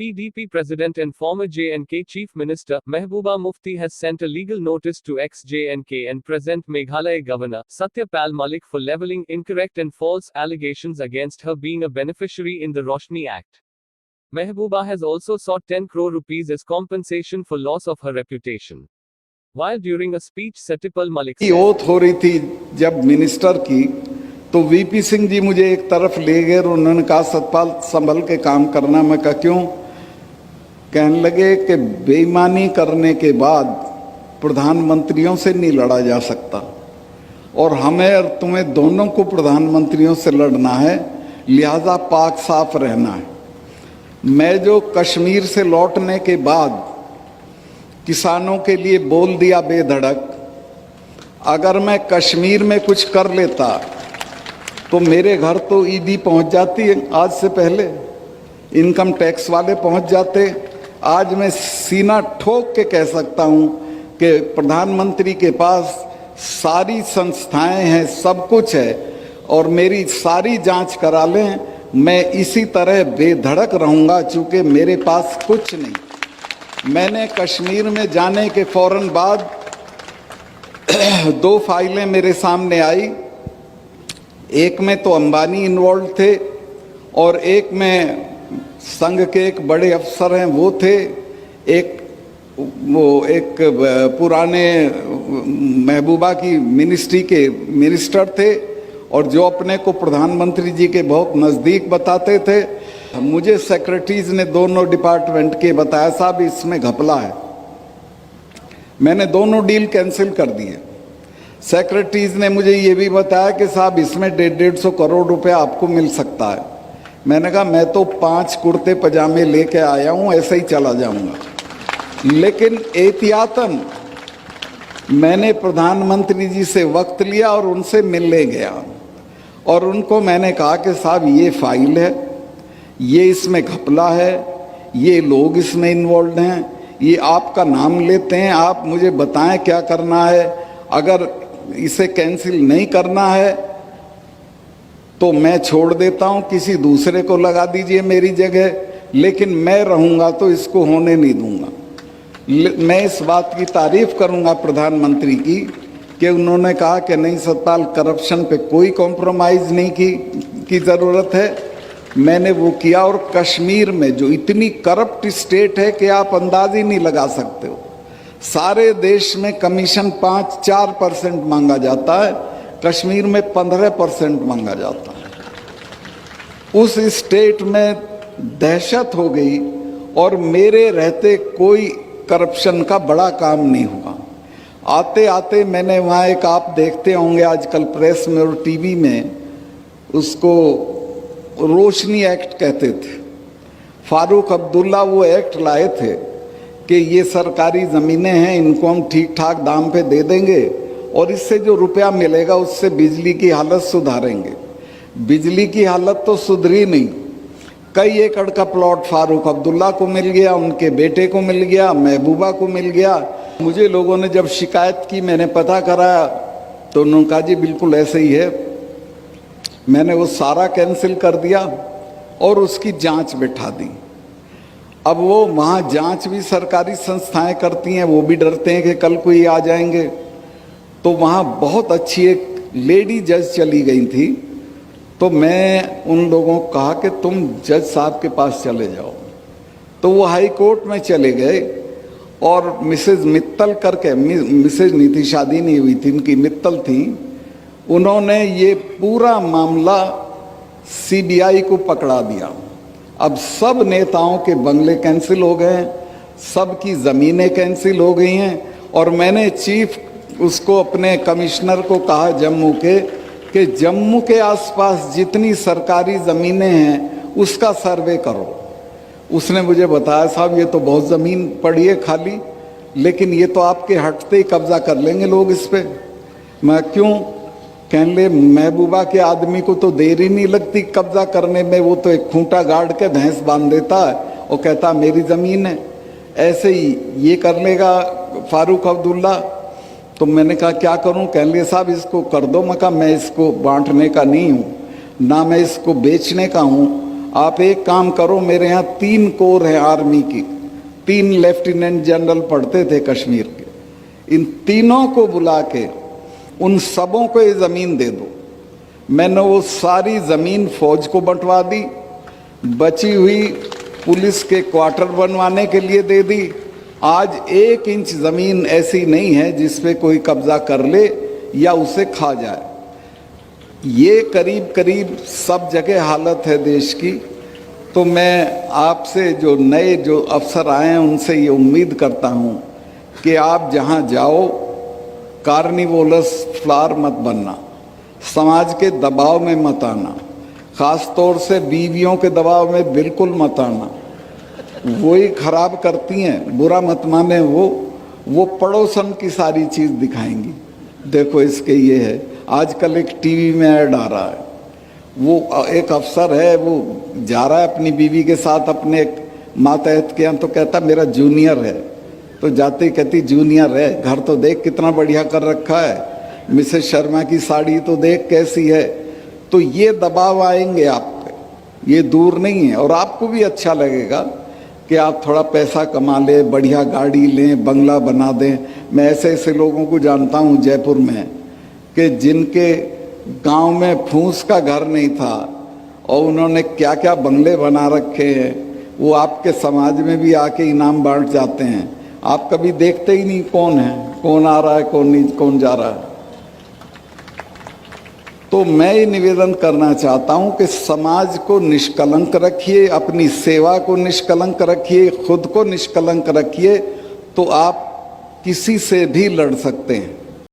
PDP President and former J&K Chief Minister, Mehbooba Mufti has sent a legal notice to ex-J&K and present Meghalaya Governor, Satya Pal Malik for levelling incorrect and false allegations against her being a beneficiary in the Roshni Act. Mehbooba has also sought 10 crore rupees as compensation for loss of her reputation. While during a speech, Satyapal Malik said, oath हो रही थी जब minister की, तो VP Singh ji मुझे एक तरफ ले गए और उन्होंने कहा सतपाल संभल के काम करना। मैं कहा क्यों? कहने लगे कि बेईमानी करने के बाद प्रधानमंत्रियों से नहीं लड़ा जा सकता और हमें और तुम्हें दोनों को प्रधानमंत्रियों से लड़ना है, लिहाजा पाक साफ रहना है। मैं जो कश्मीर से लौटने के बाद किसानों के लिए बोल दिया बेधड़क, अगर मैं कश्मीर में कुछ कर लेता तो मेरे घर तो ईडी पहुंच जाती है, आज से पहले इनकम टैक्स वाले पहुंच जाते। आज मैं सीना ठोक के कह सकता हूं कि प्रधानमंत्री के पास सारी संस्थाएं हैं, सब कुछ है और मेरी सारी जांच करा लें, मैं इसी तरह बेधड़क रहूंगा, चूंकि मेरे पास कुछ नहीं। मैंने कश्मीर में जाने के फौरन बाद 2 फाइलें मेरे सामने आई, एक में तो अंबानी इन्वॉल्व थे और एक में संघ के एक बड़े अफसर हैं वो थे, एक पुराने महबूबा की मिनिस्ट्री के मिनिस्टर थे और जो अपने को प्रधानमंत्री जी के बहुत नज़दीक बताते थे। मुझे सेक्रेटरीज ने दोनों डिपार्टमेंट के बताया साहब इसमें घपला है। मैंने दोनों डील कैंसिल कर दिए। सेक्रेटरीज ने मुझे ये भी बताया कि साहब इसमें 150 करोड़ रुपया आपको मिल सकता है। मैंने कहा मैं तो 5 कुर्ते पजामे लेके आया हूँ, ऐसे ही चला जाऊँगा। लेकिन एहतियातन मैंने प्रधानमंत्री जी से वक्त लिया और उनसे मिलने गया और उनको मैंने कहा कि साहब ये फाइल है, ये इसमें घपला है, ये लोग इसमें इन्वॉल्व हैं, ये आपका नाम लेते हैं, आप मुझे बताएं क्या करना है। अगर इसे कैंसिल नहीं करना है तो मैं छोड़ देता हूं, किसी दूसरे को लगा दीजिए मेरी जगह, लेकिन मैं रहूंगा तो इसको होने नहीं दूंगा। मैं इस बात की तारीफ करूंगा प्रधानमंत्री की कि उन्होंने कहा कि नहीं सतपाल, करप्शन पे कोई कॉम्प्रोमाइज़ नहीं की ज़रूरत है। मैंने वो किया और कश्मीर में जो इतनी करप्ट स्टेट है कि आप अंदाज ही नहीं लगा सकते हो। सारे देश में कमीशन 5-4% मांगा जाता है, कश्मीर में 15% मांगा जाता है। उस स्टेट में दहशत हो गई और मेरे रहते कोई करप्शन का बड़ा काम नहीं हुआ। आते आते मैंने वहाँ एक, आप देखते होंगे आजकल प्रेस में और टीवी में, उसको रोशनी एक्ट कहते थे। फारूक अब्दुल्ला वो एक्ट लाए थे कि ये सरकारी ज़मीनें हैं, इनको हम ठीक ठाक दाम पे दे देंगे और इससे जो रुपया मिलेगा उससे बिजली की हालत सुधारेंगे। बिजली की हालत तो सुधरी नहीं। कई एकड़ का प्लॉट फारूक अब्दुल्ला को मिल गया, उनके बेटे को मिल गया, महबूबा को मिल गया। मुझे लोगों ने जब शिकायत की, मैंने पता कराया तो उन्होंने कहा जी बिल्कुल ऐसे ही है। मैंने वो सारा कैंसिल कर दिया और उसकी जांच बिठा दी। अब वो वहाँ जांच भी सरकारी संस्थाएं करती हैं, वो भी डरते हैं कि कल कोई आ जाएंगे। तो वहाँ बहुत अच्छी एक लेडी जज चली गई थी, तो मैं उन लोगों को कहा कि तुम जज साहब के पास चले जाओ। तो वो हाई कोर्ट में चले गए और मिसेज मित्तल करके, मिसेज नहीं थी, शादी नहीं हुई थी इनकी, मित्तल थी, उन्होंने ये पूरा मामला सीबीआई को पकड़ा दिया। अब सब नेताओं के बंगले कैंसिल हो गए हैं, सबकी ज़मीनें कैंसिल हो गई हैं और मैंने चीफ उसको अपने कमिश्नर को कहा जम्मू के कि जम्मू के आसपास जितनी सरकारी ज़मीनें हैं उसका सर्वे करो। उसने मुझे बताया साहब ये तो बहुत ज़मीन पड़ी है खाली, लेकिन ये तो आपके हटते ही कब्ज़ा कर लेंगे लोग इस पर। मैं क्यों? कहने ले महबूबा के आदमी को तो देर ही नहीं लगती कब्जा करने में, वो तो एक खूंटा गाड़ के भैंस बांध देता है और कहता मेरी ज़मीन है। ऐसे ही ये कर लेगा फारूक अब्दुल्ला। तो मैंने कहा क्या करूं? कहने लगे साहब इसको कर दो। मैं कहा मैं इसको बांटने का नहीं हूं, ना मैं इसको बेचने का हूं, आप एक काम करो, मेरे यहाँ 3 कोर है आर्मी की, 3 लेफ्टिनेंट जनरल पढ़ते थे कश्मीर के, इन तीनों को बुला के उन सबों को ये ज़मीन दे दो। मैंने वो सारी ज़मीन फौज को बंटवा दी, बची हुई पुलिस के क्वार्टर बनवाने के लिए दे दी। आज 1 इंच ज़मीन ऐसी नहीं है जिस पे कोई कब्जा कर ले या उसे खा जाए। ये करीब करीब सब जगह हालत है देश की। तो मैं आपसे जो नए जो अफसर आए हैं उनसे ये उम्मीद करता हूँ कि आप जहाँ जाओ कार्निवोलस फ्लावर मत बनना, समाज के दबाव में मत आना, ख़ास तौर से बीवियों के दबाव में बिल्कुल मत आना। वही खराब करती हैं, बुरा मत माने, वो पड़ोसन की सारी चीज़ दिखाएंगी। देखो इसके ये है, आजकल एक टीवी में ऐड आ रहा है, वो एक अफसर है, वो जा रहा है अपनी बीवी के साथ अपने मातहत के यहाँ, तो कहता मेरा जूनियर है, तो जाते ही कहती जूनियर है, घर तो देख कितना बढ़िया कर रखा है, मिसेस शर्मा की साड़ी तो देख कैसी है। तो ये दबाव आएंगे आप पे, ये दूर नहीं है। और आपको भी अच्छा लगेगा कि आप थोड़ा पैसा कमा लें, बढ़िया गाड़ी लें, बंगला बना दें। मैं ऐसे ऐसे लोगों को जानता हूँ जयपुर में कि जिनके गांव में फूस का घर नहीं था और उन्होंने क्या क्या बंगले बना रखे हैं, वो आपके समाज में भी आके इनाम बांट जाते हैं। आप कभी देखते ही नहीं कौन है, कौन आ रहा है, कौन नहीं, कौन जा रहा है। तो मैं ये निवेदन करना चाहता हूं कि समाज को निष्कलंक रखिए, अपनी सेवा को निष्कलंक रखिए, खुद को निष्कलंक रखिए, तो आप किसी से भी लड़ सकते हैं।